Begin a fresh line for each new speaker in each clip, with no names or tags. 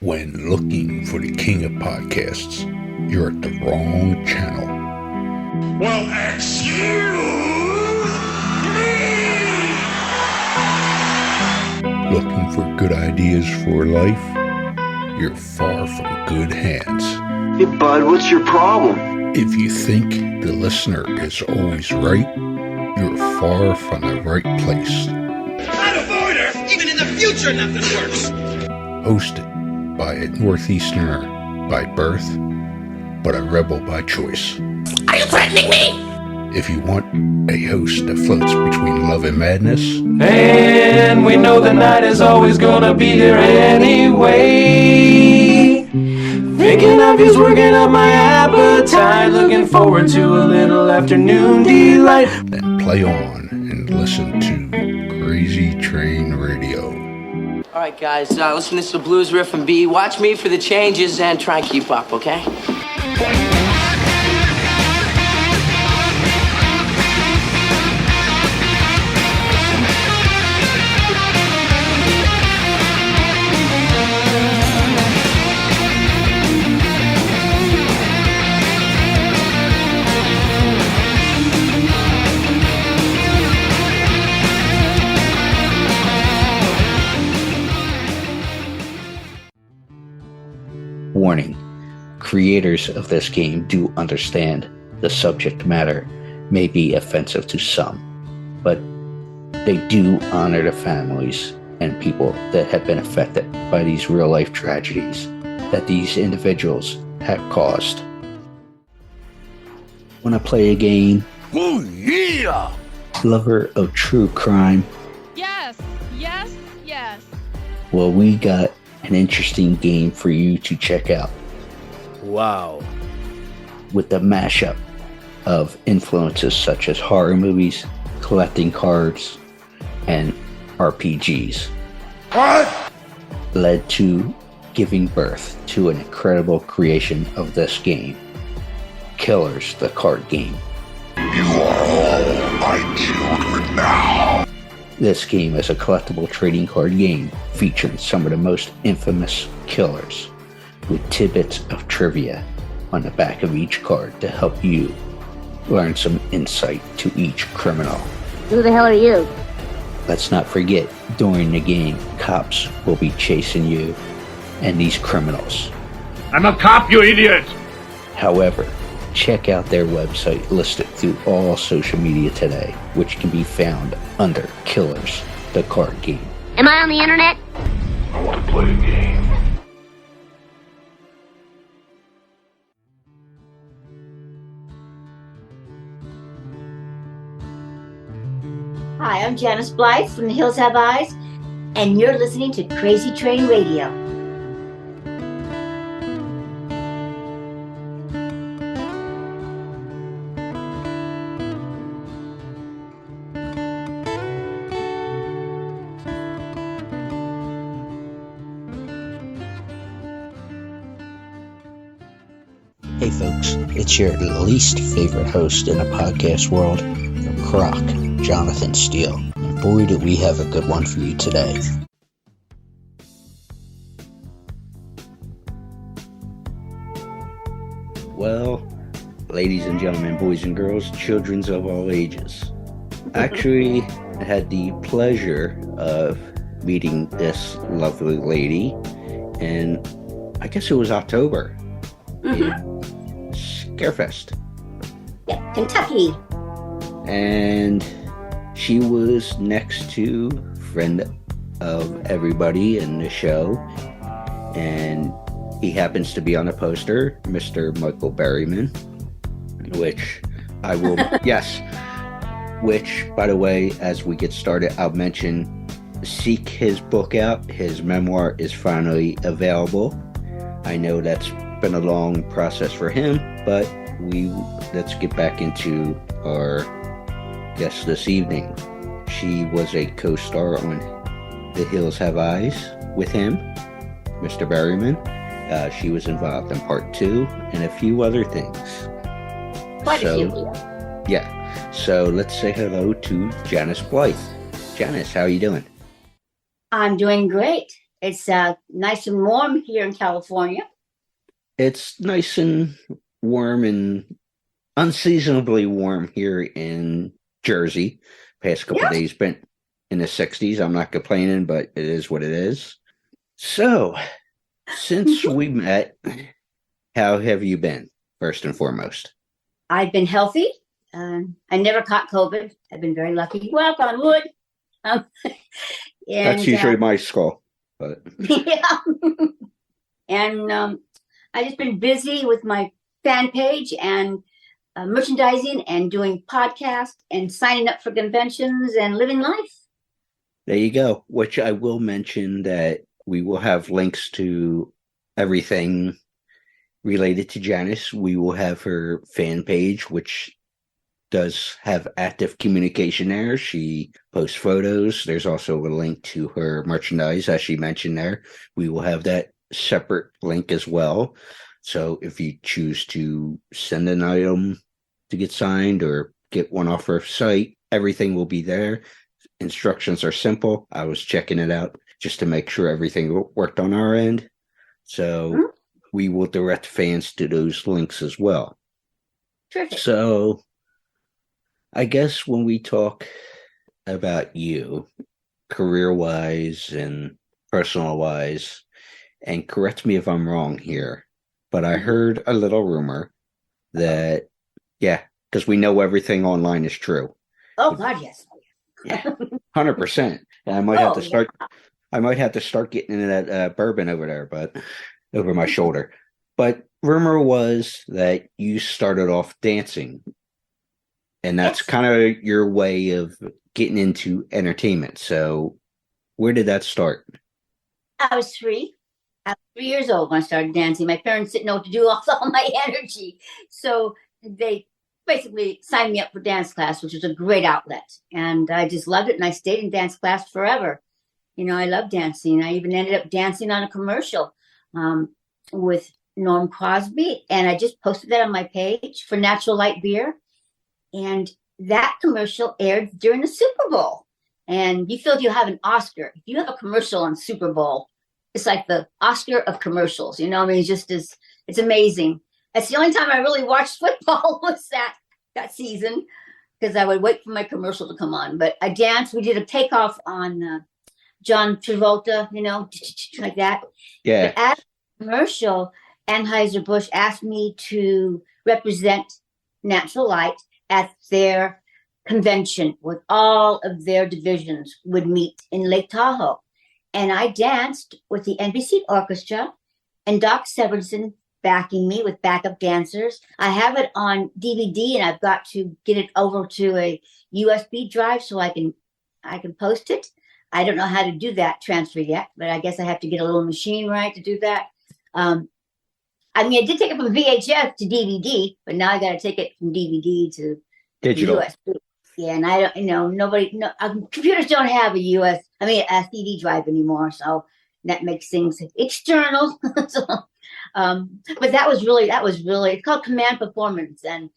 When looking for the king of podcasts, you're at the wrong channel.
Well, excuse me!
Looking for good ideas for life? You're far from good hands.
Hey, bud, what's your problem?
If you think the listener is always right, you're far from the right place.
Out of order! Even in the future, nothing works!
Hosted by a Northeasterner by birth, but a rebel by choice.
Are you threatening me?
If you want a host that floats between love and madness,
and we know the night is always gonna be here anyway. Thinking of you's working up my appetite, looking forward to a little afternoon delight.
then play on and listen to Crazy Train Radio.
All right, guys, listen to this blues riff and B. Watch me for the changes and try and keep up, okay?
Warning, creators of this game do understand the subject matter may be offensive to some, but they do honor the families and people that have been affected by these real-life tragedies that these individuals have caused. Want to play a game?
Oh, yeah!
Lover of true crime?
Yes, yes, yes.
Well, we got an interesting game for you to check out.
Wow.
With the mashup of influences such as horror movies, collecting cards, and RPGs.
What?
Led to giving birth to an incredible creation of this game, Killers, the card game.
You are all my children now.
This game is a collectible trading card game featuring some of the most infamous killers, with tidbits of trivia on the back of each card to help you learn some insight to each criminal.
Who the hell are you?
Let's not forget, during the game, cops will be chasing you and these criminals.
I'm a cop, you idiot!
However, check out their website listed through all social media today, which can be found under Killers, the card game.
Am I on the internet?
I want to play a game.
Hi, I'm Janus Blythe from The Hills Have Eyes, and you're listening to Crazy Train Radio.
Hey folks, it's your least favorite host in the podcast world, Croc, Jonathan Steele. And boy, do we have a good one for you today. Well, ladies and gentlemen, boys and girls, children of all ages. Actually, I had the pleasure of meeting this lovely lady, and I guess it was October. Scarefest.
Yeah, Kentucky.
And she was next to friend of everybody in the show, and he happens to be on a poster, Mr. Michael Berryman, which I will yes, which, by the way, as we get started, I'll mention, seek his book out. His memoir is finally available. I know that's been a long process for him, but let's get back into our guest this evening. She was a co-star on The Hills Have Eyes with him, Mr. Berryman. She was involved in part 2 and a few other things.
Quite a few.
Yeah. So let's say hello to Janus Blythe. Janus, how are you doing?
I'm doing great. It's nice and warm here in California.
It's nice and warm and unseasonably warm here in Jersey. Past couple of days been in the 60s. I'm not complaining, but it is what it is. So, since we met, how have you been, first and foremost?
I've been healthy. I never caught COVID. I've been very lucky. Walk on wood.
That's usually my skull. But
yeah. And I've just been busy with my fan page and merchandising and doing podcasts and signing up for conventions and living life.
There you go. Which I will mention that we will have links to everything related to Janus. We will have her fan page, which does have active communication there. She posts photos. There's also a link to her merchandise, as she mentioned there. We will have that separate link as well. So if you choose to send an item to get signed or get one off her site, everything will be there. Instructions are simple. I was checking it out just to make sure everything worked on our end. So we will direct fans to those links as well.
Terrific.
So I guess when we talk about you, career-wise and personal-wise, and correct me if I'm wrong here, but I heard a little rumor that, because we know everything online is true.
Oh, God, yes.
Yeah, 100%. And I might have to start. I might have to start getting into that bourbon over there, but over my shoulder. But rumor was that you started off dancing, and that's kind of your way of getting into entertainment. So, where did that start?
I was 3. I was 3 years old when I started dancing. My parents didn't know what to do with all my energy, so they basically signed me up for dance class, which was a great outlet. And I just loved it. And I stayed in dance class forever. You know, I love dancing. I even ended up dancing on a commercial with Norm Crosby. And I just posted that on my page for Natural Light Beer. And that commercial aired during the Super Bowl. And you feel you have an Oscar. If you have a commercial on Super Bowl, it's like the Oscar of commercials. You know, I mean, it's amazing. That's the only time I really watched football was that season, because I would wait for my commercial to come on. But I danced. We did a takeoff on John Travolta, you know, like that.
Yeah.
But at the commercial, Anheuser-Busch asked me to represent Natural Light at their convention with all of their divisions would meet in Lake Tahoe. And I danced with the NBC Orchestra and Doc Severinsen backing me with backup dancers. I have it on DVD, and I've got to get it over to a USB drive so I can post it. I don't know how to do that transfer yet, but I guess I have to get a little machine right to do that. I mean, I did take it from VHS to DVD, but now I got to take it from DVD to
digital.
USB. Yeah, and I don't, you know, computers don't have a CD drive anymore, so that makes things external. So, but that was really, it's called Command Performance, and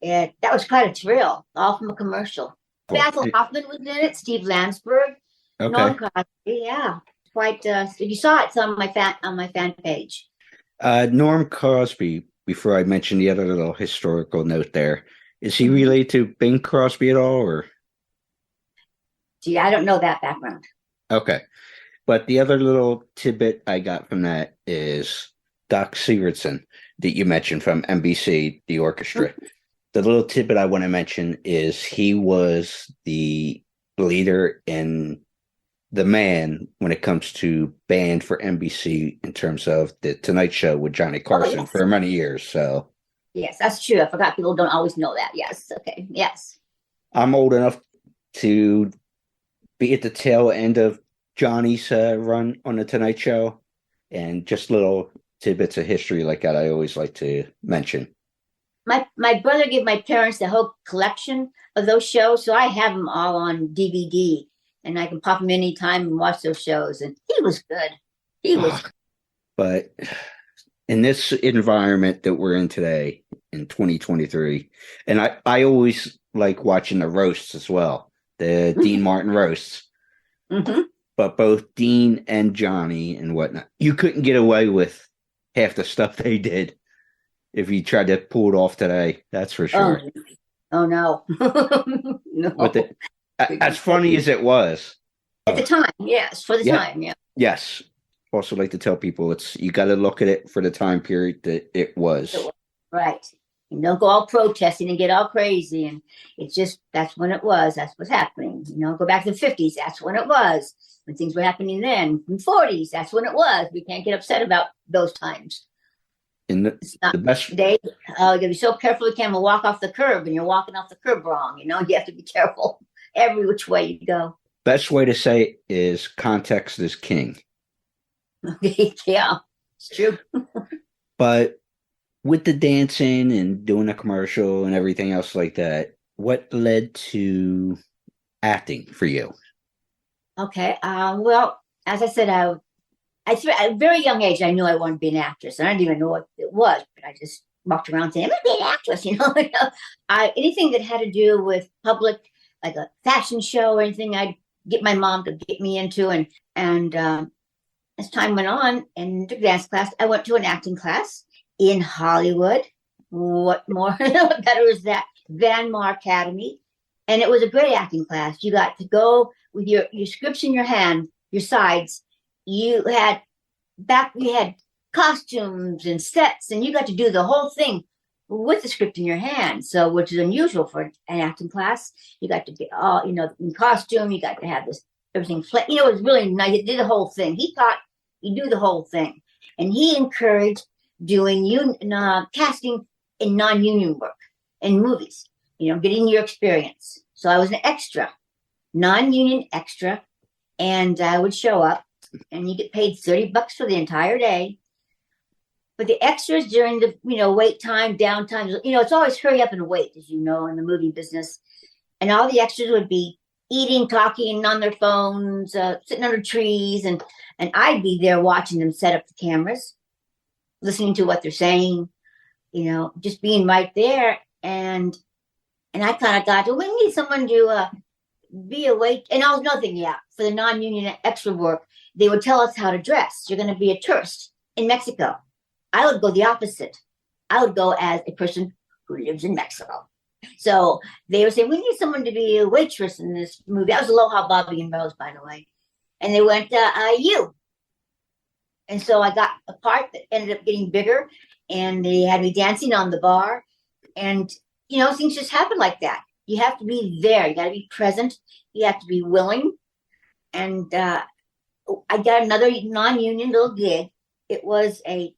that was quite a thrill, all from a commercial. Basil Hoffman was in it, Steve Landsberg, Norm Crosby, yeah, quite. If you saw it, it's on my fan page.
Norm Crosby. Before I mention the other little historical note there, is he related to Bing Crosby at all, or?
Gee, I don't know that background.
Okay. But the other little tidbit I got from that is Doc Severinsen that you mentioned from NBC, the orchestra. Mm-hmm. The little tidbit I want to mention is he was the leader and the man when it comes to band for NBC in terms of the Tonight Show with Johnny Carson for many years. So
yes, that's true. I forgot people don't always know that. Yes. Okay. Yes.
I'm old enough to be at the tail end of Johnny's run on the Tonight Show, and just little tidbits of history like that I always like to mention.
My brother gave my parents the whole collection of those shows, so I have them all on DVD, and I can pop them anytime and watch those shows. And he was good. He was.
But in this environment that we're in today, in 2023, and I always like watching the roasts as well, the Dean Martin roasts.
Mm-hmm.
but both Dean and Johnny and whatnot, you couldn't get away with half the stuff they did if you tried to pull it off today. That's for sure.
Oh no. No.
But as funny as it was,
at the time, yes, for the time, yeah.
Yes. Also like to tell people you got to look at it for the time period that it was.
Right. And don't go all protesting and get all crazy. And it's just, that's when it was. That's what's happening. Go back to the 50s. That's when it was. When things were happening then. In the 40s, that's when it was. We can't get upset about those times.
In the best
day, you got to be so careful you can't walk off the curb, and you're walking off the curb wrong. You have to be careful every which way you go.
Best way to say it is context is king.
Yeah, it's true.
But with the dancing and doing a commercial and everything else like that, what led to acting for you?
Okay. Well, as I said, at a very young age, I knew I wanted to be an actress. And I didn't even know what it was, but I just walked around saying, I'm going to be an actress, anything that had to do with public, like a fashion show or anything, I'd get my mom to get me into. And as time went on and took dance class, I went to an acting class in Hollywood. What more better is that? Van Mar Academy. And it was a great acting class. You got to go with your scripts in your hand, your sides. You had costumes and sets, and you got to do the whole thing with the script in your hand. So, which is unusual for an acting class. You got to get all, in costume. You got to have this everything. It was really nice. You did the whole thing. He taught you do the whole thing, and he encouraged doing casting in non-union work in movies. Getting your experience. So I was an extra, non-union extra, and I would show up, and you get paid $30 for the entire day. But the extras during the wait time, downtime, it's always hurry up and wait, as in the movie business. And all the extras would be eating, talking on their phones, sitting under trees, and I'd be there watching them set up the cameras, listening to what they're saying, just being right there. And I kind of got to, we need someone to be a wait. And I was nothing, for the non-union extra work, they would tell us how to dress. You're going to be a tourist in Mexico. I would go the opposite. I would go as a person who lives in Mexico. So they would say, we need someone to be a waitress in this movie. That was Aloha Bobby and Rose, by the way. And they went, you. And so I got a part that ended up getting bigger, and they had me dancing on the bar. And things just happen like that. You have to be there. You got to be present. You have to be willing. And I got another non-union little gig. It was a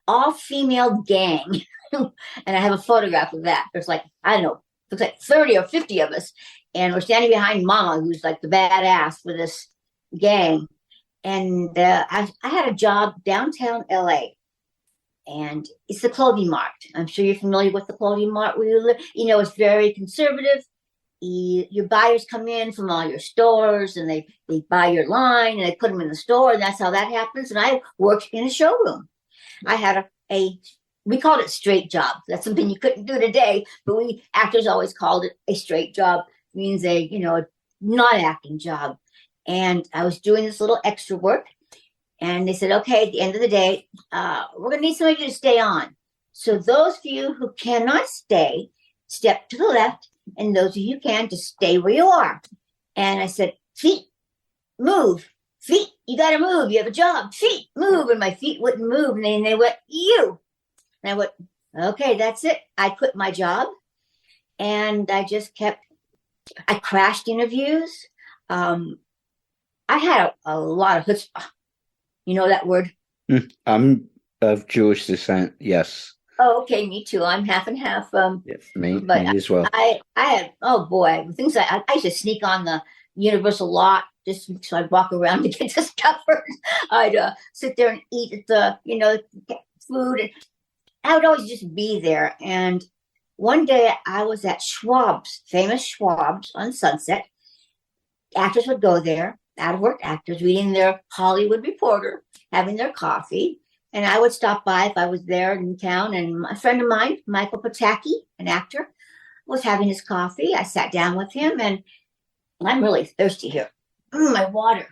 all-female gang. And I have a photograph of that. There's looks like 30 or 50 of us. And we're standing behind Mama, who's like the badass for this gang. And I had a job downtown LA. And it's the Clothing Mart. I'm sure you're familiar with the Clothing Mart where you live. It's very conservative. Your buyers come in from all your stores, and they buy your line, and they put them in the store, and that's how that happens. And I worked in a showroom. I had we called it straight job. That's something you couldn't do today, but we actors always called it a straight job. It means a non-acting job. And I was doing this little extra work. And they said, okay, at the end of the day, we're going to need somebody to stay on. So those of you who cannot stay, step to the left. And those of you who can, just stay where you are. And I said, feet, move. Feet, you got to move. You have a job. Feet, move. And my feet wouldn't move. And then they went, you. And I went, okay, that's it. I quit my job. And I just I crashed interviews. I had a lot of chutzpah. You know that word?
I'm of Jewish descent, yes.
Oh, okay, me too. I'm half and half.
Yes, me as well.
I had, oh boy, things I used to sneak on the Universal lot just so I'd walk around to get discovered. I'd sit there and eat at the, food. And I would always just be there. And one day I was at Schwab's, famous Schwab's on Sunset. Actors would go there. Out-of-work actors reading their Hollywood Reporter, having their coffee. And I would stop by if I was there in town. And a friend of mine, Michael Pataki, an actor, was having his coffee. I sat down with him, and I'm really thirsty here. My water.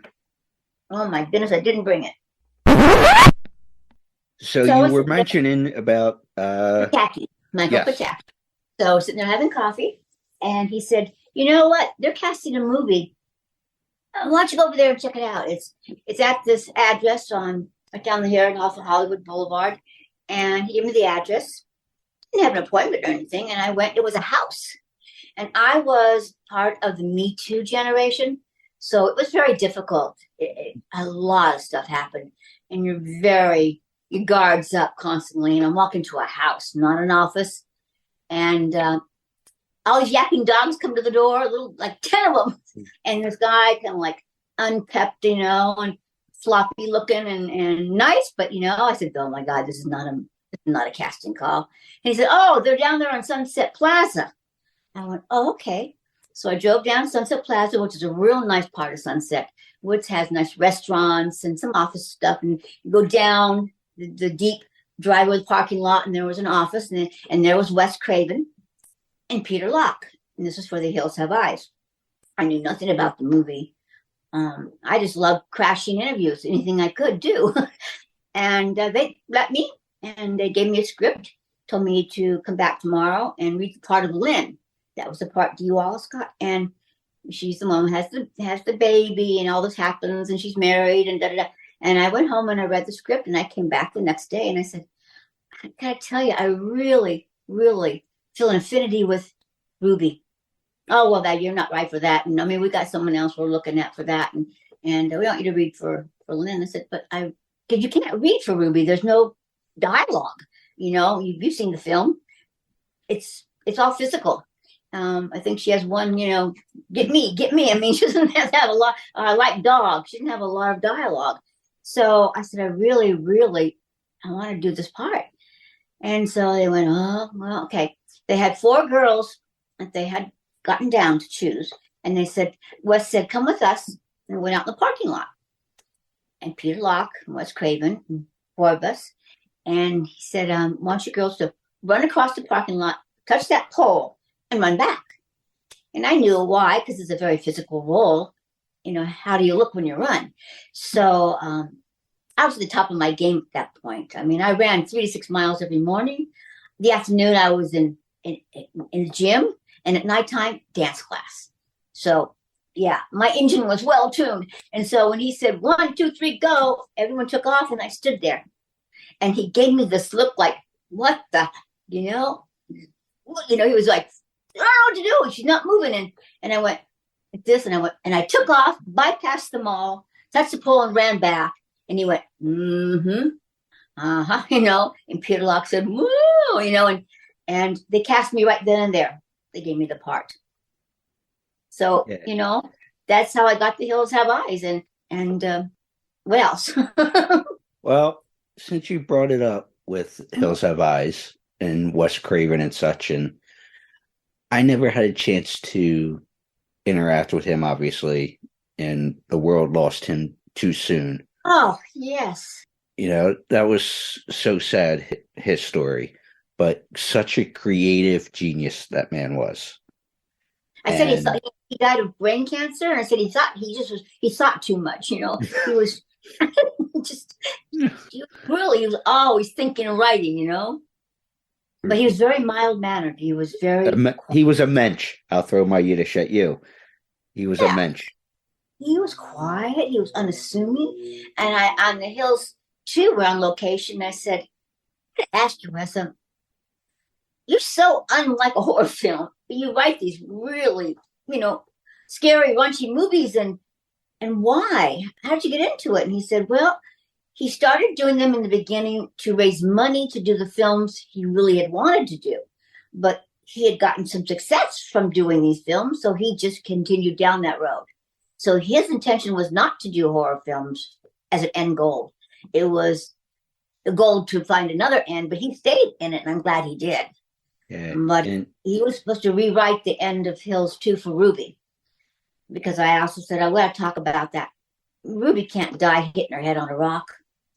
Oh my goodness, I didn't bring it.
So
So I
you
was
were
sitting there,
mentioning about
Pataki, Michael
yes.
Pataki. So sitting there having coffee, and he said, "You know what? They're casting a movie. Why don't you go over there and check it out? It's at this address on right down the here off of Hollywood Boulevard." And he gave me the address. Didn't have an appointment or anything, and I went. It was a house, and I was part of the Me Too generation, so it was very difficult. A lot of stuff happened, and your guards up constantly. And I'm walking to a house, not an office, and all these yapping dogs come to the door, little like 10 of them, and this guy kind of like unkept, and floppy looking and nice, but I said, "Oh my God, this is not a casting call." And he said, "Oh, they're down there on Sunset Plaza." I went, "Oh, okay." So I drove down Sunset Plaza, which is a real nice part of Sunset, which has nice restaurants and some office stuff. And you go down the deep driveway parking lot, and there was an office, and there was Wes Craven and Peter Locke. And this was for The Hills Have Eyes. I knew nothing about the movie. I just loved crashing interviews, anything I could do. And they let me, and they gave me a script, told me to come back tomorrow and read the part of Lynn. That was the part Dee Wallace got. And she's the one who has the baby, and all this happens, and she's married, and da da da. And I went home and I read the script, and I came back the next day and I said, "I gotta tell you, I really, really feel an affinity with Ruby." "Oh, well, that you're not right for that. And I mean, we got someone else we're looking at for that. And we want you to read for Lynn." I said, "But because you can't read for Ruby. There's no dialogue. You've seen the film. It's all physical. I think she has one, get me. I mean, she doesn't have to have a lot, like dog. She didn't have a lot of dialogue." So I said, "I really, really, I want to do this part." And so they went, "Oh, well, okay." They had 4 girls that they had gotten down to choose. And they said, Wes said, "Come with us." And we went out in the parking lot. And Peter Locke and Wes Craven, and 4 of us. And he said, "I want you girls to run across the parking lot, touch that pole, and run back." And I knew why, because it's a very physical role. How do you look when you run? So I was at the top of my game at that point. I mean, I ran 3 to 6 miles every morning. The afternoon, I was in the gym, and at nighttime, dance class. So, yeah, my engine was well tuned. And so when he said 1, 2, 3, go, everyone took off, and I stood there. And he gave me this look like, "What the, He was like, "I don't know what to do. She's not moving." And I went like this, and I took off, bypassed them all, touched the pole, and ran back. And he went, "Mm-hmm, uh-huh," and Peter Locke said, "Woo," and they cast me right then and there. They gave me the part. So,
Yeah.
That's how I got The Hills Have Eyes. And what else?
Well, since you brought it up with Hills Have Eyes and Wes Craven and such, and I never had a chance to interact with him, obviously, and the world lost him too soon.
Oh, yes.
That was so sad, his story, but such a creative genius that man was.
I said he died of brain cancer, and I said he thought too much, He was he was always thinking and writing, But he was very mild-mannered. He was
He was a mensch. I'll throw my Yiddish at you. He was a mensch.
He was quiet. He was unassuming. And on the Hills, too, we're on location. I said, "I gotta ask you, Wes, you're so unlike a horror film. You write these really, scary, raunchy movies, and why? How did you get into it?" And he said, "Well, he started doing them in the beginning to raise money to do the films he really had wanted to do. But he had gotten some success from doing these films, so he just continued down that road. So his intention was not to do horror films as an end goal. It was the goal to find another end, but he stayed in it, and I'm glad he did."
Yeah,
but he was supposed to rewrite the end of Hills 2 for Ruby, because I also said, I want to talk about that. Ruby can't die hitting her head on a rock.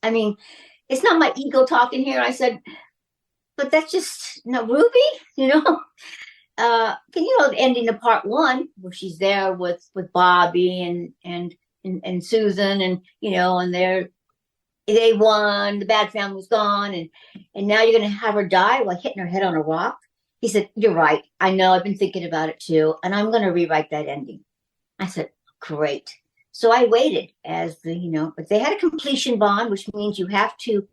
I mean, it's not my ego talking here. I said, but that's just Ruby, the ending of part one where she's there with Bobby and Susan, and and they won, the bad family's gone, and now you're gonna have her die while hitting her head on a rock. He said, "You're right. I know. I've been thinking about it too, and I'm gonna rewrite that ending." I said, "Great." So I waited but they had a completion bond, which means you have to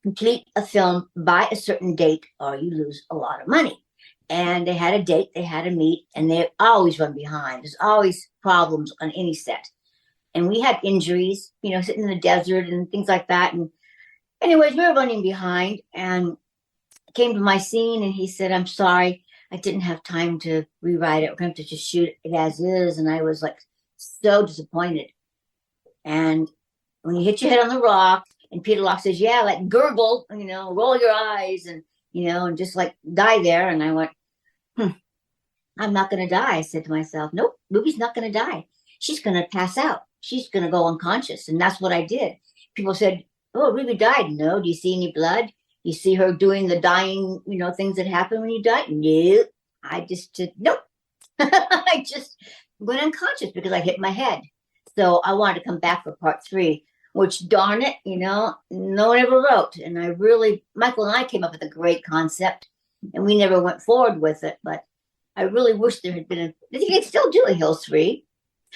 complete a film by a certain date or you lose a lot of money. And they had a date, they had to meet, and they always run behind. There's always problems on any set. And we had injuries, sitting in the desert and things like that. And anyways, we were running behind, and came to my scene, and he said, "I'm sorry, I didn't have time to rewrite it. We're going to have to just shoot it as is." And I was like so disappointed. And when you hit your head on the rock, and Peter Locke says, "Yeah, like gurgle, roll your eyes and just like die there." And I went, "I'm not going to die." I said to myself, "Nope, Ruby's not going to die. She's going to pass out. She's going to go unconscious." And that's what I did. People said, "Oh, Ruby died." No. Do you see any blood? You see her doing the dying, things that happen when you die? No. I just said, nope. I just went unconscious because I hit my head. So I wanted to come back for part 3, which, darn it, no one ever wrote. And Michael and I came up with a great concept, and we never went forward with it. But I really wish there had been I think they'd still do a Hills 3.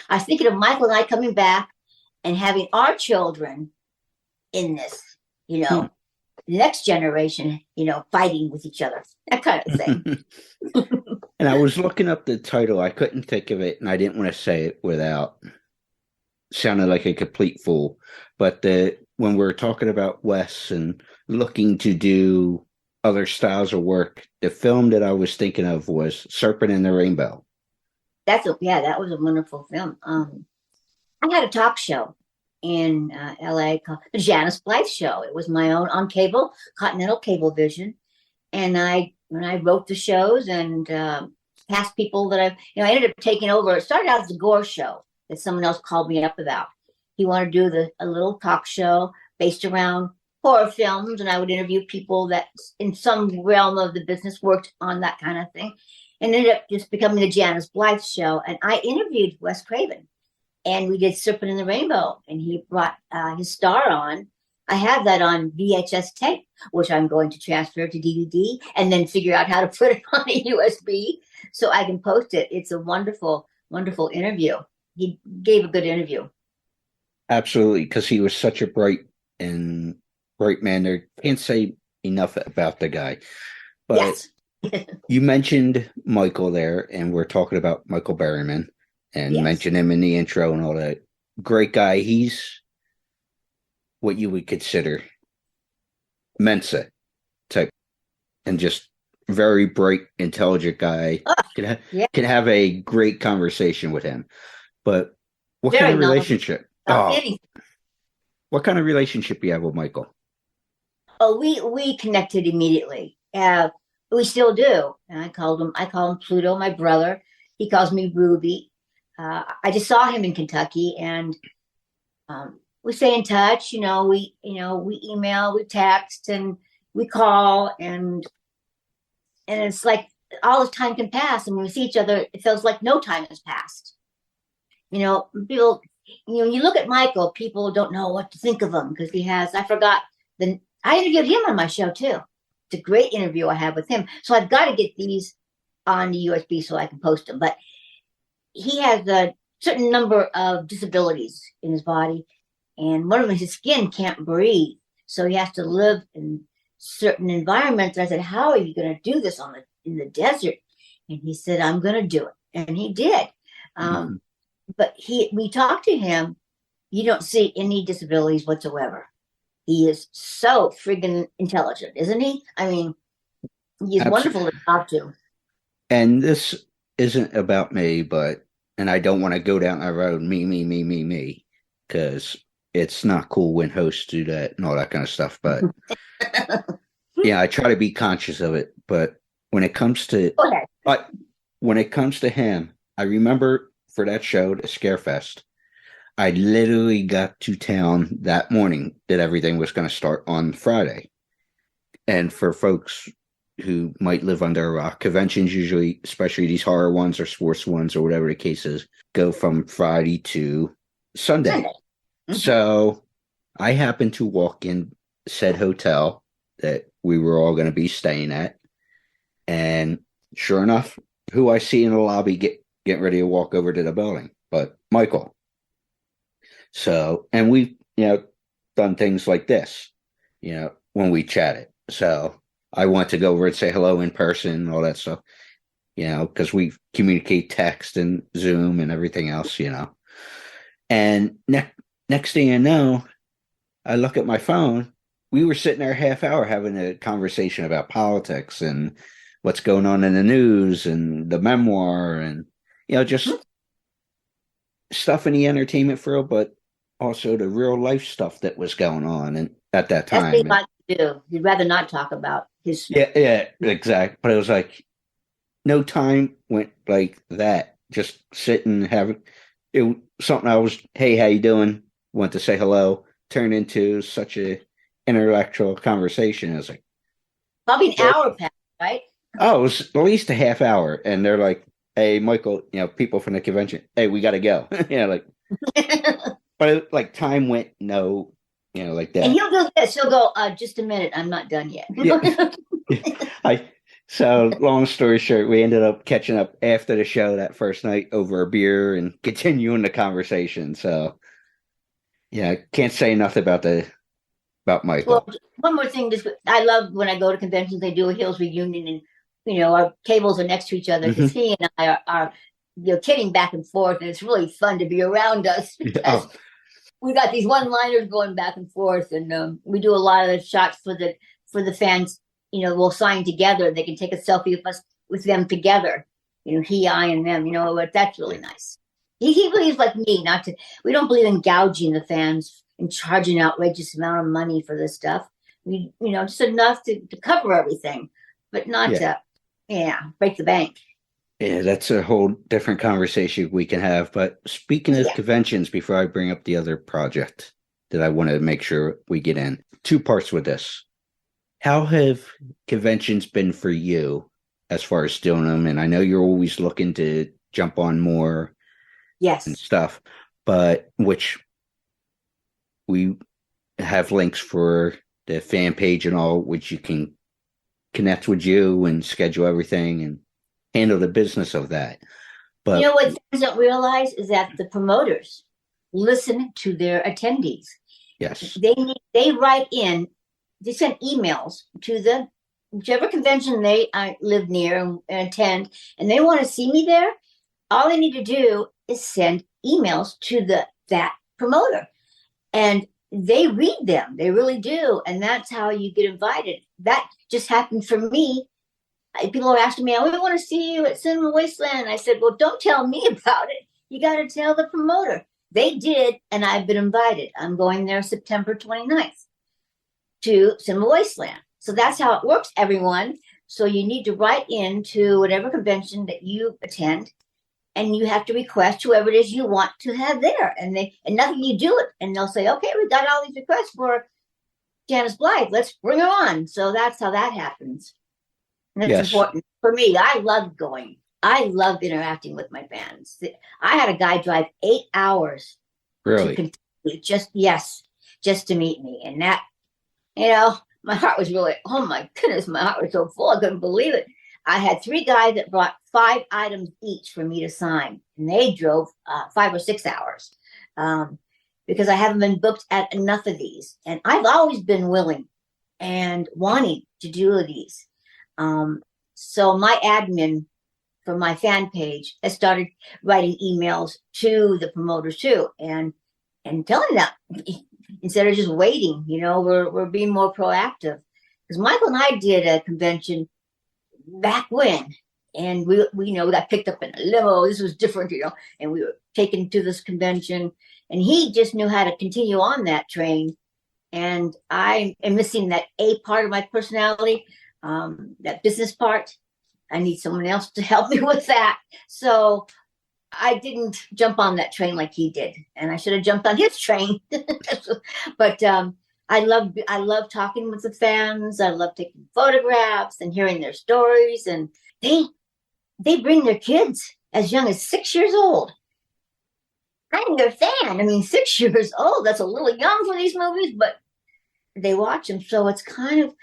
I was thinking of Michael and I coming back and having our children in this, next generation, fighting with each other, that kind of thing.
And I was looking up the title. I couldn't think of it, and I didn't want to say it without sounding like a complete fool. But when we're talking about Wes and looking to do other styles of work, the film that I was thinking of was Serpent in the Rainbow.
That was a wonderful film. I had a talk show in LA called the Janus Blythe Show. It was my own on cable, Continental Cablevision. And when I wrote the shows and past people that I ended up taking over. It started out as a gore show that someone else called me up about. He wanted to do a little talk show based around horror films, and I would interview people that in some realm of the business worked on that kind of thing. And ended up just becoming the Janus Blythe Show. And I interviewed Wes Craven, and we did Serpent in the Rainbow, and he brought his star on. I have that on VHS tape, which I'm going to transfer to DVD and then figure out how to put it on a USB so I can post it. It's a wonderful, wonderful interview. He gave a good interview.
Absolutely, because he was such a bright man. There can't say enough about the guy. But
yes.
You mentioned Michael there, and we're talking about Michael Berryman, and
Yes.
mentioned him in the intro and all that. Great guy. He's what you would consider Mensa type, and just very bright, intelligent guy. Can have a great conversation with him. But what
Very
kind of
knowledgeable.
relationship? What kind of relationship you have with Michael?
Oh, we connected immediately. We still do. And I call him Pluto, my brother. He calls me Ruby. I just saw him in Kentucky, and we stay in touch. We email, we text, and we call, and it's like all this time can pass, and when we see each other, it feels like no time has passed. People. When you look at Michael, people don't know what to think of him because I interviewed him on my show too. It's a great interview I have with him. So I've got to get these on the USB so I can post them. But he has a certain number of disabilities in his body, and one of them is his skin can't breathe. So he has to live in certain environments. And I said, "How are you going to do this in the desert?" And he said, "I'm going to do it." And he did. But we talked to him, you don't see any disabilities whatsoever. He is so friggin' intelligent, isn't he? I mean, he's wonderful to talk to.
And this isn't about me, and I don't want to go down that road, me, because it's not cool when hosts do that and all that kind of stuff. But yeah, I try to be conscious of it. But when it comes to him, I remember for that show, the Scarefest, I literally got to town that morning that everything was going to start on Friday. And for folks who might live under a rock, conventions usually, especially these horror ones or sports ones or whatever the case is, go from Friday to Sunday.
Mm-hmm.
So I happened to walk in said hotel that we were all going to be staying at. And sure enough, who I see in the lobby getting ready to walk over to the building, but Michael. So, and we've, done things like this, when we chatted. So I want to go over and say hello in person, all that stuff, because we communicate text and Zoom and everything else, And next thing you know, I look at my phone. We were sitting there a half hour having a conversation about politics and what's going on in the news and the memoir and, just stuff in the entertainment field, but also the real life stuff that was going on and at that time.
That's what he liked to do. He'd rather not talk about his.
Yeah, exactly. But it was like no time went like that. Just sitting having it. Something I was, hey, how you doing? Want to say hello. Turned into such a intellectual conversation. I was like,
probably an hour passed, right?
Oh, it was at least a half hour, and they're like, hey, Michael, people from the convention, hey, we got to go. But it, time went like that.
And he'll do this. He'll go, just a minute. I'm not done yet.
So long story short, we ended up catching up after the show that first night over a beer and continuing the conversation. So, can't say enough about Michael.
Well, one more thing. I love when I go to conventions, they do a Hills reunion and, our tables are next to each other because he and I are kidding back and forth, and it's really fun to be around us because we got these one-liners going back and forth, and we do a lot of shots for the fans. We'll sign together. They can take a selfie of us with them together. He, I, and them. That's really nice. He believes like me, we don't believe in gouging the fans and charging an outrageous amount of money for this stuff. We, just enough to cover everything, but not to break the bank.
Yeah, that's a whole different conversation we can have. But speaking of conventions, before I bring up the other project that I want to make sure we get in, 2 parts with this. How have conventions been for you as far as doing them? And I know you're always looking to jump on more and stuff, but which we have links for the fan page and all, which you can connect with you and schedule everything and handle the business of that. But
what fans don't realize is that the promoters listen to their attendees.
Yes.
They write in, they send emails to whichever convention they live near and attend, and they want to see me there. All they need to do is send emails to that promoter, and they read them. They really do, and that's how you get invited. That just happened for me. People are asking me, we want to see you at Cinema Wasteland. I said, well, don't tell me about it. You got to tell the promoter. They did, and I've been invited. I'm going there September 29th to Cinema Wasteland. So that's how it works, everyone. So you need to write in to whatever convention that you attend, and you have to request whoever it is you want to have there. And nothing, you do it, and they'll say, okay, we've got all these requests for Janus Blythe. Let's bring her on. So that's how that happens. And that's important for me. I love going. I love interacting with my fans. I had a guy drive 8 hours.
Really?
Just to meet me. And that, my heart was really, oh my goodness, my heart was so full. I couldn't believe it. I had 3 guys that brought 5 items each for me to sign. And they drove 5 or 6 hours because I haven't been booked at enough of these. And I've always been willing and wanting to do these. So my admin for my fan page has started writing emails to the promoters too, and telling them instead of just waiting, we're being more proactive. Because Michael and I did a convention back when, and we got picked up in a limo. This was different, and we were taken to this convention, and he just knew how to continue on that train. And I am missing that A part of my personality. That business part, I need someone else to help me with that. So I didn't jump on that train like he did, and I should have jumped on his train. But I love talking with the fans. I love taking photographs and hearing their stories. And they bring their kids as young as 6 years old. I'm their fan. I mean, 6 years old, that's a little young for these movies, but they watch them. So it's kind of,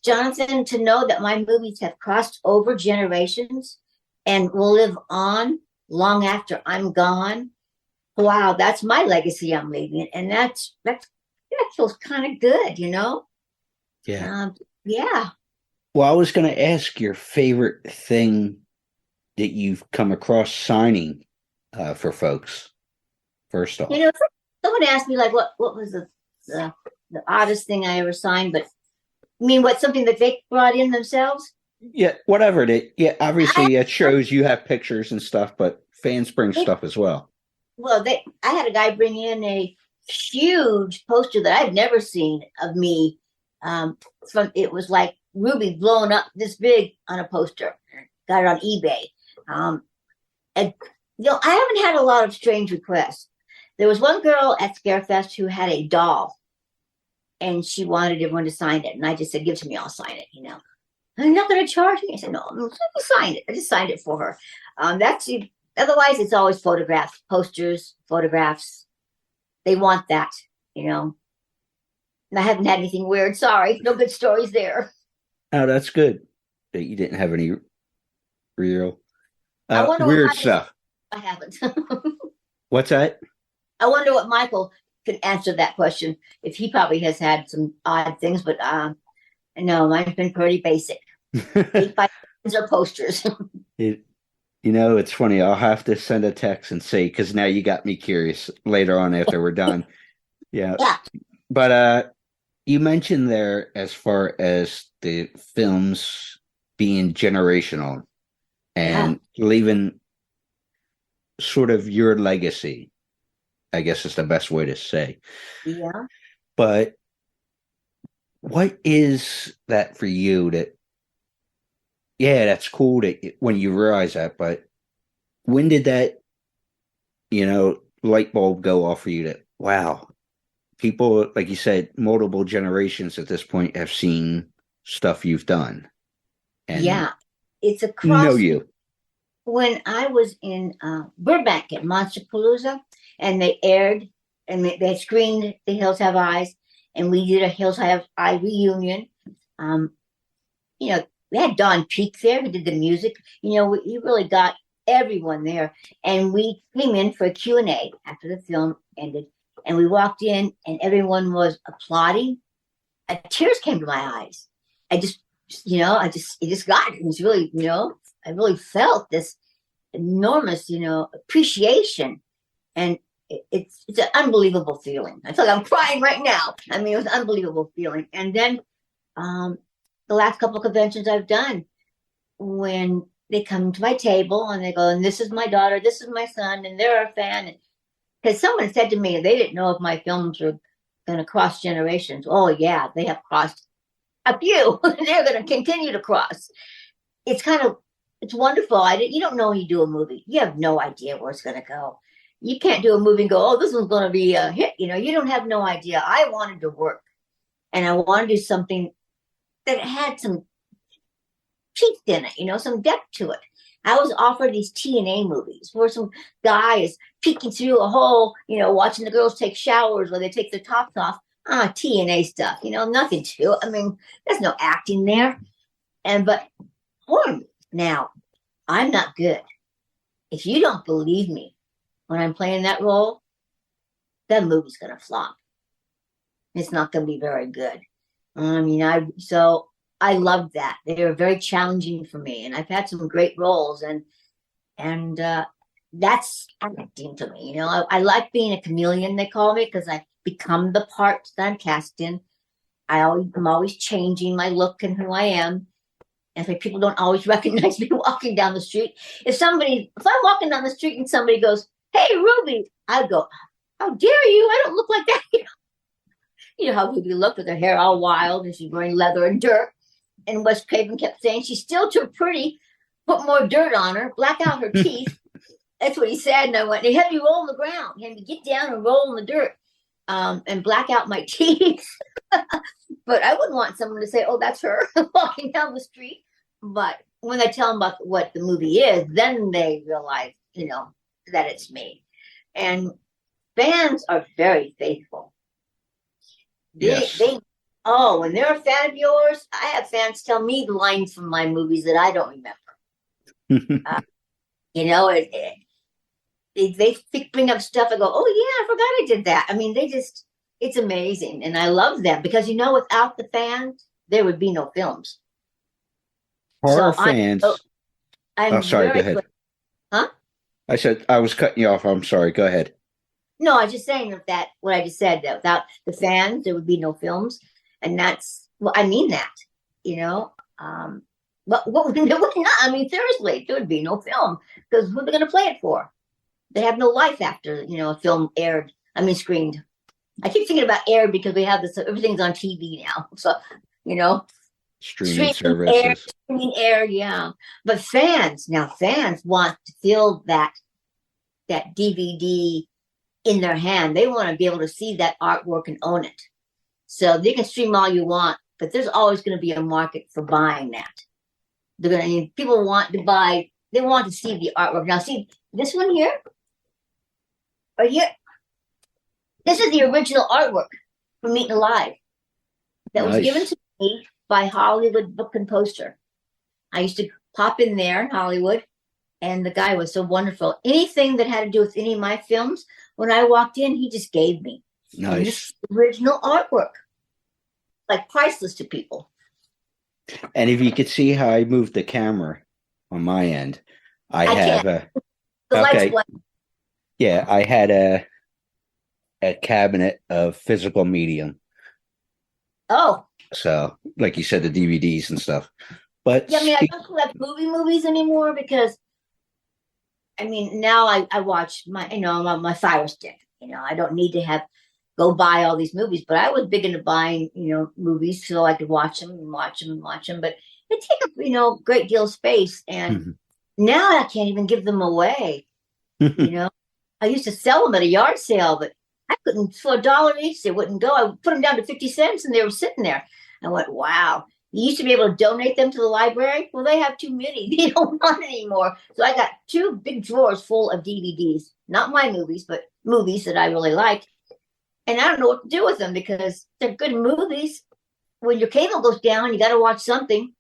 Jonathan, to know that my movies have crossed over generations and will live on long after I'm gone. Wow, that's my legacy I'm leaving. And that feels kind of good, you know?
Yeah.
Yeah.
Well, I was going to ask your favorite thing that you've come across signing for folks. First off,
You know, someone asked me like, what was the oddest thing I ever signed? But I mean, what, something that they brought in themselves?
yeah, whatever obviously it shows you have pictures and stuff, but fans bring stuff as well.
Well, I had a guy bring in a huge poster that I'd never seen of me. It was like Ruby blown up this big on a poster. Got it on eBay. And I haven't had a lot of strange requests. There was one girl at Scarefest who had a doll, and she wanted everyone to sign it. And I just said, "Give it to me, I'll sign it." You know, I'm not going to charge me. I said, "No, let me sign it." I just signed it for her. Otherwise, it's always photographs, posters, photographs. They want that, you know. And I haven't had anything weird. Sorry, no good stories there.
Oh, that's good that you didn't have any real
weird
stuff.
I haven't.
What's that?
I wonder what Michael can answer that question. If he probably has had some odd things, but no, mine's been pretty basic. 8 by 10s or posters.
It's funny. I'll have to send a text and say, because now you got me curious later on after we're done. Yeah. But you mentioned there, as far as the films being generational and leaving sort of your legacy, I guess is the best way to say.
Yeah.
But what is that for you that, yeah, that's cool that when you realize that, but when did that, light bulb go off for you that, wow, people, like you said, multiple generations at this point have seen stuff you've done. And
it's a cross.
Know you.
When I was in Burbank at Monsterpalooza, and they aired, and they screened The Hills Have Eyes, and we did a Hills Have Eye reunion. We had Don Peake there, who did the music. We really got everyone there. And we came in for a Q&A after the film ended. And we walked in, and everyone was applauding. Tears came to my eyes. It just got it. It was really, I really felt this enormous, appreciation. And it's an unbelievable feeling. I feel like I'm crying right now. I mean, it was an unbelievable feeling. And then the last couple of conventions I've done, when they come to my table and they go, "And this is my daughter, this is my son, and they're a fan." Because someone said to me, they didn't know if my films were going to cross generations. Oh, yeah, they have crossed a few. They're going to continue to cross. It's wonderful. You don't know when you do a movie. You have no idea where it's going to go. You can't do a movie and go, "Oh, this one's going to be a hit." You don't have no idea. I wanted to work, and I wanted to do something that had some teeth in it, some depth to it. I was offered these TNA movies where some guy is peeking through a hole, watching the girls take showers where they take their tops off. TNA stuff, nothing to it. I mean, there's no acting there. But horror, now, I'm not good. If you don't believe me when I'm playing that role, that movie's going to flop. It's not going to be very good. So I loved that. They were very challenging for me, and I've had some great roles, and that's acting to me. I like being a chameleon, they call me, because I become the part that I'm cast in. I'm always changing my look and who I am. And so people don't always recognize me walking down the street. If I'm walking down the street and somebody goes, "Hey, Ruby," I go, "How dare you? I don't look like that." You know how Ruby looked with her hair all wild, and she's wearing leather and dirt. And Wes Craven kept saying, "She's still too pretty. Put more dirt on her. Black out her teeth." That's what he said. And I went, "They have you roll on the ground. You have to get down and roll in the dirt." and black out my teeth. But I wouldn't want someone to say, "Oh, that's her walking down the street." But when I tell them about what the movie is, then they realize, that it's me. And fans are very faithful.
Yes.
When they're a fan of yours, I have fans tell me the lines from my movies that I don't remember. They bring up stuff. I go, "Oh yeah, I forgot I did that." I mean, it's amazing, and I love them because without the fans, there would be no films.
Horror fans.
I'm
sorry. Go
very
ahead.
Huh?
I said I was cutting you off. I'm sorry. Go ahead.
No, I was just saying that what I just said, that without the fans, there would be no films. And I mean that, but there would not. I mean, seriously, there would be no film because who are they going to play it for? They have no life after, a film screened. I keep thinking about aired because we have this, everything's on TV now. So,
streaming services.
Streaming aired, yeah. But fans want to feel that DVD in their hand. They want to be able to see that artwork and own it. So they can stream all you want, but there's always going to be a market for buying that. People want to buy, they want to see the artwork. Now, see this one here? Right here? This is the original artwork from Eaten Alive that was given to me by Hollywood Book and Poster. I used to pop in there in Hollywood, and the guy was so wonderful. Anything that had to do with any of my films, when I walked in, he just gave me.
Nice.
This original artwork, like priceless to people.
And if you could see how I moved the camera on my end, I have
lights.
Yeah, I had a cabinet of physical medium.
Oh.
So, like you said, the DVDs and stuff. But
yeah, I don't collect movies anymore because, now I watch my Fire Stick. I don't need to go buy all these movies, but I was big into buying, movies so I could watch them. But it takes a great deal of space. And now I can't even give them away. I used to sell them at a yard sale, but I couldn't, for $1 each, they wouldn't go. I put them down to 50 cents and they were sitting there. I went, wow. You used to be able to donate them to the library. Well, they have too many. They don't want anymore. So I got 2 big drawers full of DVDs, not my movies, but movies that I really like. And I don't know what to do with them because they're good movies. When your cable goes down, you got to watch something.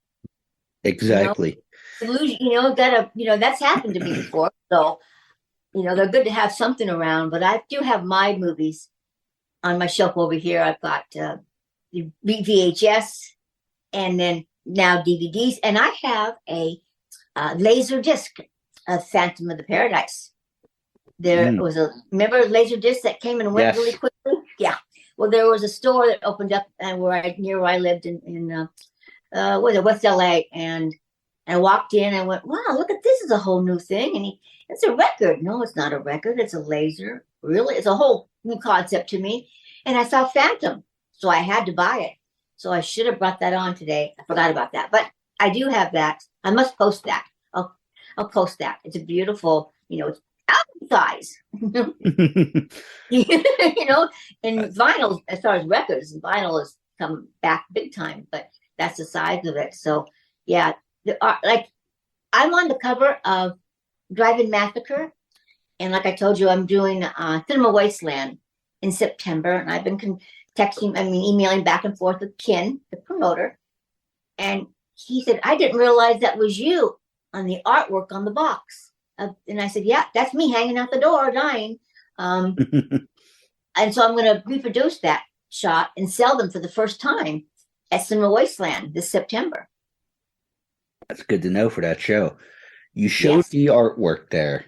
Exactly.
That's happened to me before. So, they're good to have something around, but I do have my movies on my shelf over here. I've got the VHS and then now DVDs. And I have a laser disc of Phantom of the Paradise. There was remember a laser disc that came and went really quickly? Yeah. Well, there was a store that opened up near where I lived in West LA. And I walked in and went, wow, look at this is a whole new thing. And it's a record. No, it's not a record. It's a laser. Really? It's a whole new concept to me. And I saw Phantom. So I had to buy it. So I should have brought that on today. I forgot about that. But I do have that. I must post that. I'll post that. It's a beautiful, it's album size. And vinyl, as far as records, vinyl has come back big time. But that's the size of it. So, yeah. I'm on the cover of Drive-In Massacre, and like I told you, I'm doing Cinema Wasteland in September, and I've been emailing back and forth with Ken, the promoter, and he said, I didn't realize that was you on the artwork on the box. And I said, yeah, that's me hanging out the door dying. And so I'm going to reproduce that shot and sell them for the first time at Cinema Wasteland this September.
That's good to know for that show. You showed the artwork there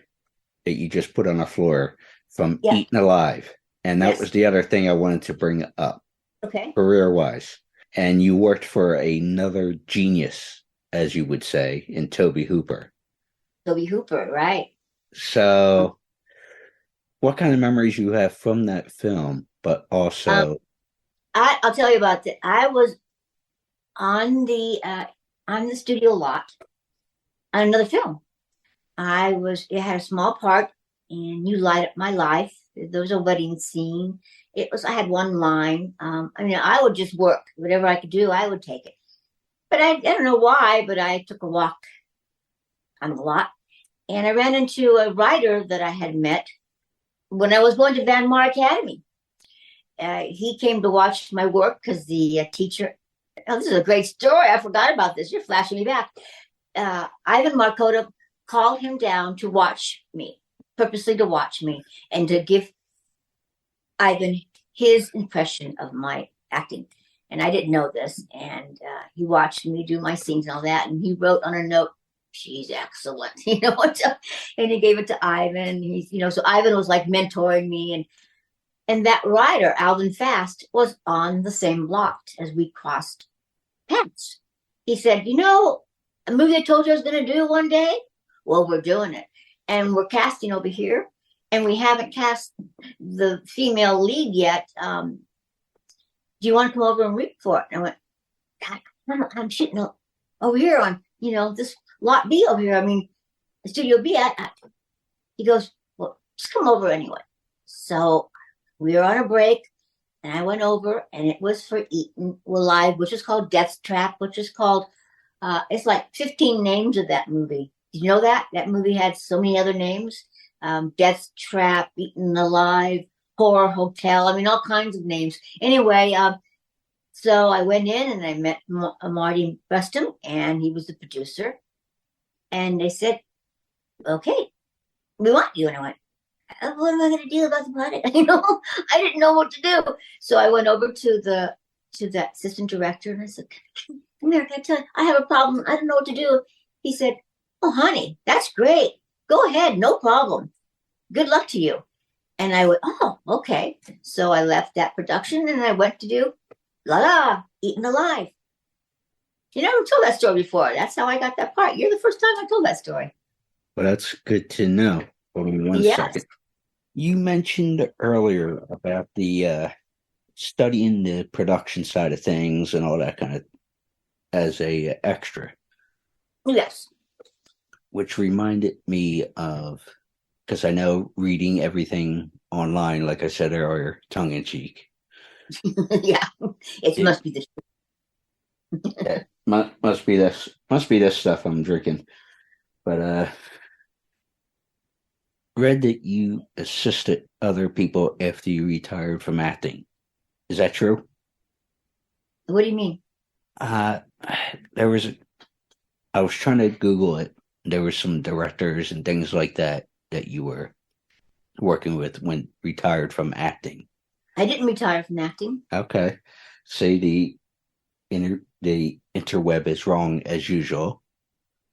that you just put on the floor from Eaten Alive. And that was the other thing I wanted to bring up.
Okay.
Career-wise. And you worked for another genius, as you would say, in Tobe Hooper.
Tobe Hooper, right.
So what kind of memories you have from that film, but also...
I'll tell you about that. I was on the studio lot on another film. It had a small part in You Light Up My Life, There was a wedding scene. I had one line. I would just work. Whatever I could do, I would take it. But I don't know why, but I took a walk on the lot. And I ran into a writer that I had met when I was going to Van Mar Academy. He came to watch my work because the teacher, this is a great story. I forgot about this. You're flashing me back. Ivan Markota called him down to watch me, purposely to watch me, and to give Ivan his impression of my acting. And I didn't know this. And he watched me do my scenes and all that. And he wrote on a note, "She's excellent," and he gave it to Ivan. So Ivan was like mentoring me. And that writer, Alvin Fast, was on the same lot as we crossed paths. He said, a movie I told you I was going to do one day? Well, we're doing it. And we're casting over here. And we haven't cast the female lead yet. Do you want to come over and read for it? And I went, God, I'm shooting over here on, this lot B over here. I mean, Studio B. He goes, well, just come over anyway. So we were on a break, and I went over, and it was for Eaten Alive, which is called Death Trap, which is called, it's like 15 names of that movie. Did you know that? That movie had so many other names. Death Trap, Eaten Alive, Horror Hotel. I mean, all kinds of names. Anyway, so I went in and I met Marty Bustum, and he was the producer. And they said, okay, we want you. And I went, what am I going to do about the project? I didn't know what to do. So I went over to the assistant director and I said, come here, can I tell you, I have a problem. I don't know what to do. He said, oh, honey, that's great. Go ahead. No problem. Good luck to you. And I went, oh, okay. So I left that production and I went to do Eaten Alive. You never told that story before. That's how I got that part. You're the first time I told that story.
Well, that's good to know. Hold on one second. You mentioned earlier about the studying the production side of things and all that kind of as a extra.
Yes.
Which reminded me of, because I know reading everything online, like I said earlier, tongue in cheek.
Yeah, must be the.
Yeah, must be this stuff I'm drinking. But read that you assisted other people after you retired from acting. Is that true?
What do you mean?
I was trying to Google it. There were some directors and things like that you were working with when retired from acting.
I didn't retire from acting.
Okay. Say the interweb is wrong as usual.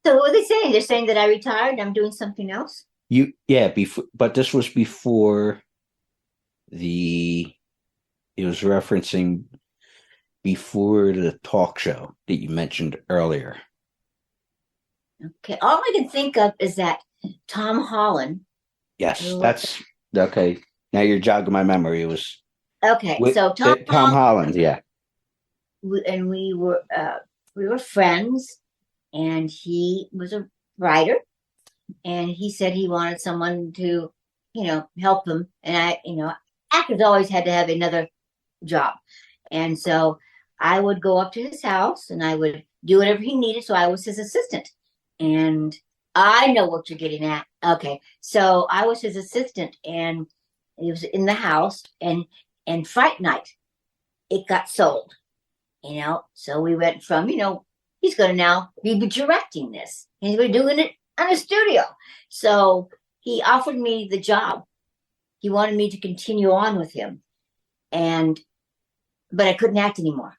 So what are they saying? They're saying that I retired and I'm doing something else?
But this was before it was referencing before the talk show that you mentioned earlier.
Okay. All I can think of is that Tom Holland.
Yes, that's okay. Now you're jogging my memory. It was
okay. So Tom
Holland, yeah.
And we were friends, and he was a writer, and he said he wanted someone to, help him. And actors always had to have another job, and so I would go up to his house and I would do whatever he needed. So I was his assistant. And I know what you're getting at. Okay. So I was his assistant and it was in the house and Fright Night, it got sold, So we went from, he's going to now be directing this. And we're doing it on a studio. So he offered me the job. He wanted me to continue on with him. But I couldn't act anymore.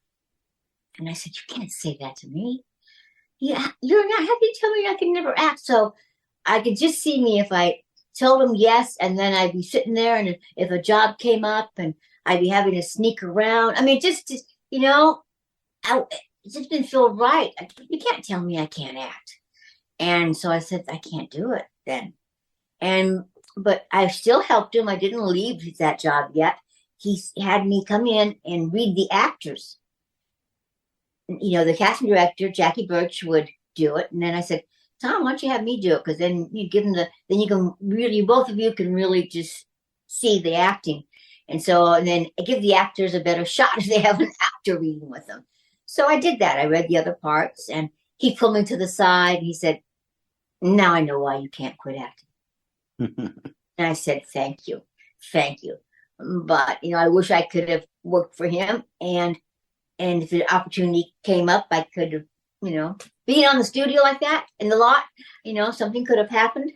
And I said, you can't say that to me. Yeah, you're not happy to tell me I can never act. So I could just see me if I told him yes, and then I'd be sitting there, and if a job came up, and I'd be having to sneak around. I mean, it just didn't feel right. You can't tell me I can't act. And so I said, I can't do it then. But I still helped him. I didn't leave that job yet. He had me come in and read the actors. The casting director, Jackie Birch, would do it. And then I said, Tom, why don't you have me do it? Because then you give him both of you can really just see the acting. And then I give the actors a better shot if they have an actor reading with them. So I did that. I read the other parts, and he pulled me to the side. And he said, "Now I know why you can't quit acting." And I said, "Thank you. Thank you." But, I wish I could have worked for him. And if the opportunity came up, I could have, being on the studio like that in the lot, something could have happened.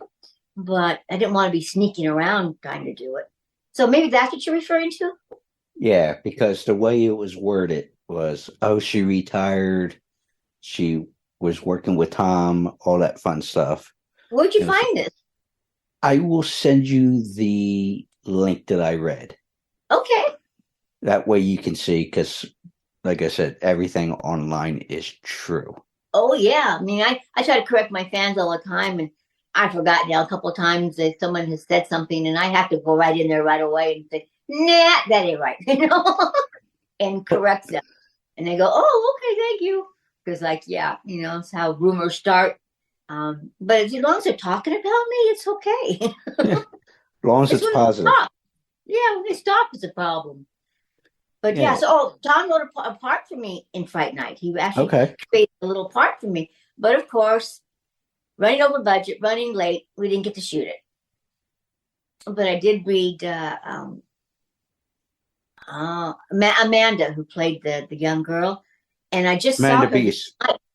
But I didn't want to be sneaking around trying to do it. So maybe that's what you're referring to?
Yeah, because the way it was worded was, she retired. She was working with Tom, all that fun stuff.
Where'd you find this?
I will send you the link that I read.
Okay.
That way you can see, because, like I said, everything online is true.
Oh, yeah. I mean, I try to correct my fans all the time, and I've forgotten a couple of times that someone has said something, and I have to go right in there right away and say, "Nah, that ain't right," and correct them. And they go, "Oh, okay, thank you." Because, it's how rumors start. But as long as they're talking about me, it's okay.
Yeah. As long as it's positive.
Yeah, when they stop, it's a problem. But so Tom wrote a part for me in Fright Night. He actually created a little part for me. But of course, running over budget, running late, we didn't get to shoot it. But I did read Amanda, who played the young girl, and I just saw her.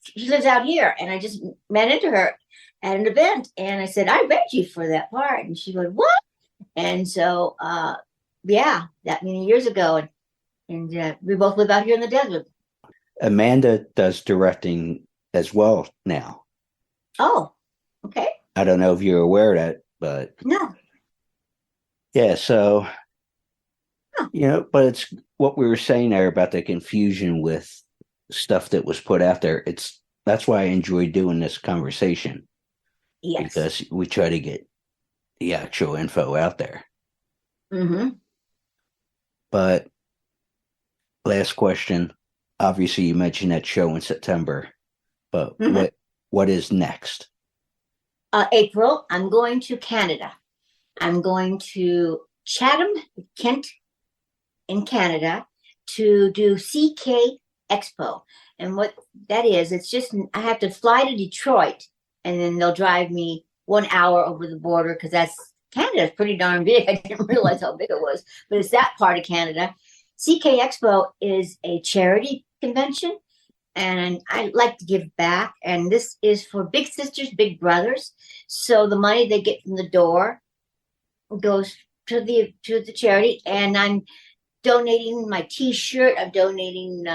She lives out here, and I just ran into her at an event, and I said, "I read you for that part," and she went, "What?" And so, that many years ago, and we both live out here in the desert.
Amanda does directing as well now.
Oh, okay.
I don't know if you're aware of that, but
no.
Yeah, so but it's what we were saying there about the confusion with stuff that was put out there. That's why I enjoy doing this conversation.
Yes.
Because we try to get the actual info out there.
Mm-hmm.
But last question. Obviously, you mentioned that show in September, but what is next?
April, I'm going to Canada. I'm going to Chatham, Kent, in Canada, to do CK Expo. And what that is, it's just, I have to fly to Detroit, and then they'll drive me 1 hour over the border, because Canada's pretty darn big. I didn't realize how big it was, but it's that part of Canada. CK Expo is a charity convention, and I like to give back. And this is for big sisters, big brothers. So the money they get from the door goes to the charity, and I'm donating my T-shirt. I'm donating.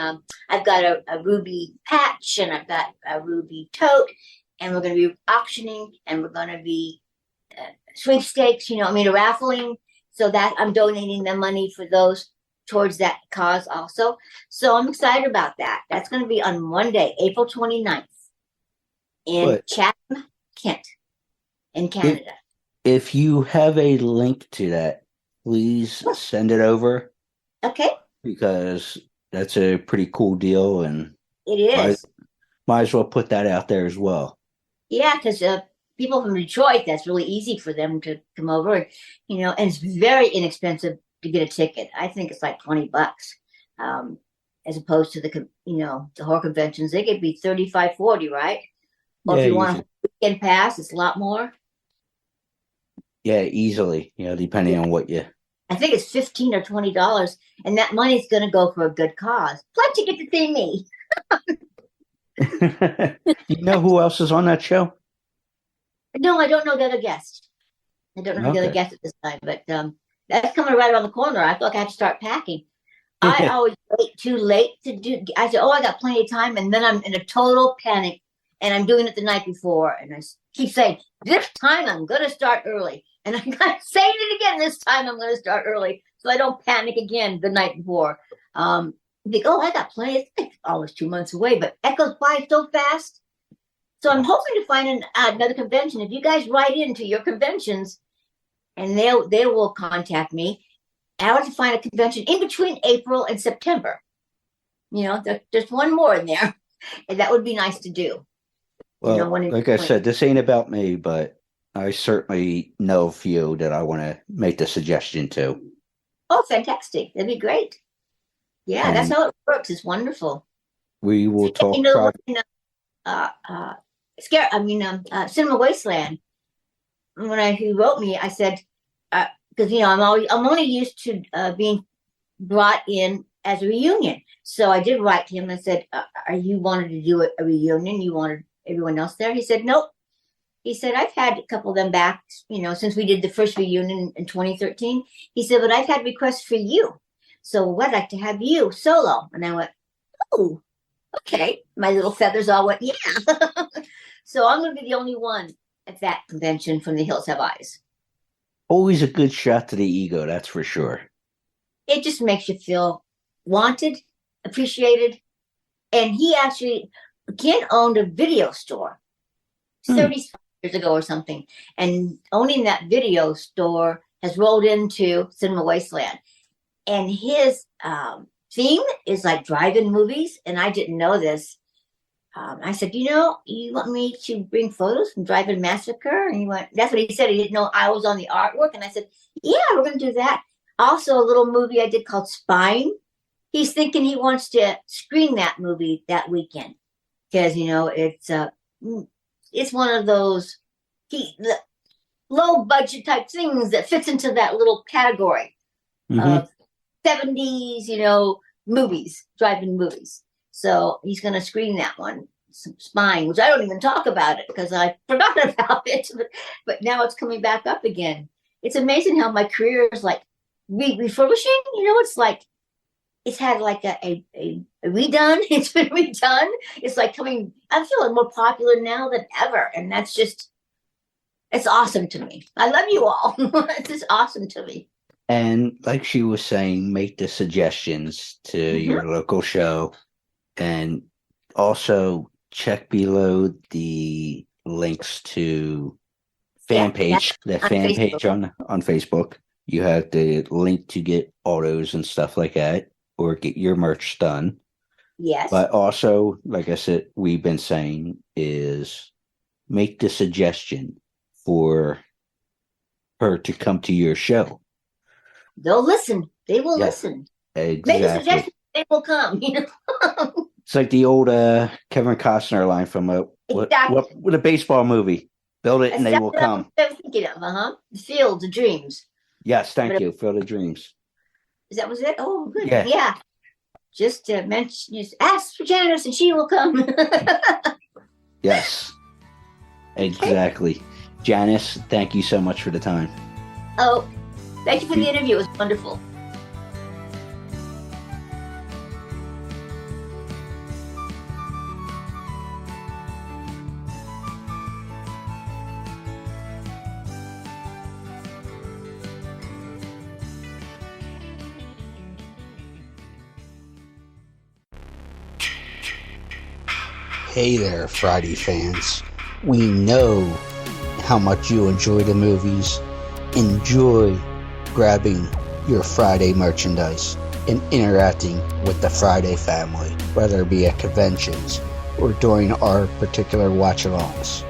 I've got a ruby patch, and I've got a ruby tote, and we're going to be auctioning, and we're going to be sweepstakes. Raffling. So that I'm donating the money for those towards that cause also. So I'm excited about that. That's going to be on Monday, April 29th in Chatham, Kent, in Canada.
If you have a link to that, please send it over.
Okay.
Because that's a pretty cool deal, and
it is.
Might as well put that out there as well. Yeah,
because people from Detroit, that's really easy for them to come over, and it's very inexpensive to get a ticket. I think it's like $20, as opposed to the horror conventions. They could be $35, $40, right? Or if you want a weekend pass, it's a lot more.
Yeah, easily. Depending on what you.
I think it's $15 or $20, and that money's going to go for a good cause. Plus, you get to see me.
You know who else is on that show?
No, I don't know the other guest. I don't know the other guest at this time, but that's coming right around the corner. I feel like I have to start packing. I always wait too late to do. I say, I got plenty of time, and then I'm in a total panic, and I'm doing it the night before, and I keep saying, "This time I'm going to start early," and I'm saying it again. This time I'm going to start early, so I don't panic again the night before. Think, I got plenty. It's almost 2 months away, but it goes by so fast. So I'm hoping to find another convention. If you guys write into your conventions, and they will contact me, I want to find a convention in between April and September. There's one more in there, and that would be nice to do.
Well, like I said, this ain't about me, but I certainly know a few that I want to make the suggestion to.
Oh, fantastic. That'd be great. Yeah, that's
And
how it works. It's wonderful.
we will talk.
You know, Cinema Wasteland, he wrote me, I said, because I'm only used to being brought in as a reunion. So I did write to him and said, "Are you wanted to do a reunion? You wanted everyone else there?" He said, "Nope." He said, "I've had a couple of them back, since we did the first reunion in 2013." He said, "But I've had requests for you, so I'd like to have you solo." And I went, "Oh, okay." My little feathers all went, "Yeah." So I'm going to be the only one at that convention from The Hills Have Eyes.
Always a good shot to the ego, that's for sure.
It just makes you feel wanted, appreciated. And he actually, Ken owned a video store 30 years ago or something. And owning that video store has rolled into Cinema Wasteland. And his theme is like drive-in movies. And I didn't know this. I said, you want me to bring photos from Drive-In Massacre? And he went, that's what he said. He didn't know I was on the artwork. And I said, yeah, we're going to do that. Also, a little movie I did called Spine. He's thinking he wants to screen that movie that weekend because, it's one of those low budget type things that fits into that little category of 70s, movies, drive-in movies. So he's going to screen that one, Spine, which I don't even talk about it because I forgot about it. But now it's coming back up again. It's amazing how my career is like refurbishing. It's like it's had like a redone. It's been redone. It's like I'm feeling more popular now than ever. And that's just, it's awesome to me. I love you all. It's just awesome to me.
And like she was saying, make the suggestions to your local show. And also check below the links to fan page on Facebook. You have the link to get autos and stuff like that, or get your merch done.
Yes.
But also, like I said, we've been saying is make the suggestion for her to come to your show.
They'll listen. They will listen.
Exactly.
Make a suggestion. They will come.
It's like the old Kevin Costner line from a baseball movie. Build it and they will come.
That's what I'm thinking of. The Field of Dreams.
Yes, thank you. Field of Dreams.
That was it? Oh, good.
Yeah.
Yeah. Just to mention, just ask for Janus and she will come.
Yes. Exactly. Janus, thank you so much for the time.
Oh, thank you for the interview. It was wonderful.
Hey there, Friday fans. We know how much you enjoy the movies. Enjoy grabbing your Friday merchandise and interacting with the Friday family, whether it be at conventions or during our particular watch-alongs.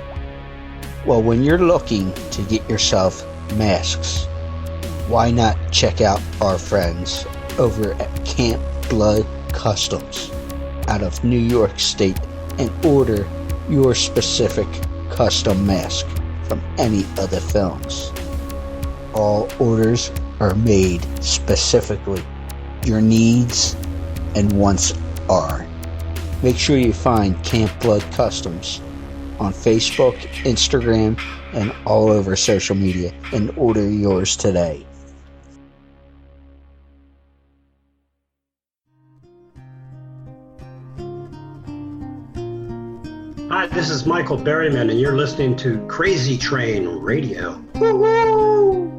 Well, when you're looking to get yourself masks, why not check out our friends over at Camp Blood Customs out of New York State and order your specific custom mask from any of the films. All orders are made specifically. Your needs and wants are. Make sure you find Camp Blood Customs on Facebook, Instagram, and all over social media and order yours today.
Hi, this is Michael Berryman, and you're listening to Crazy Train Radio. Woo-hoo!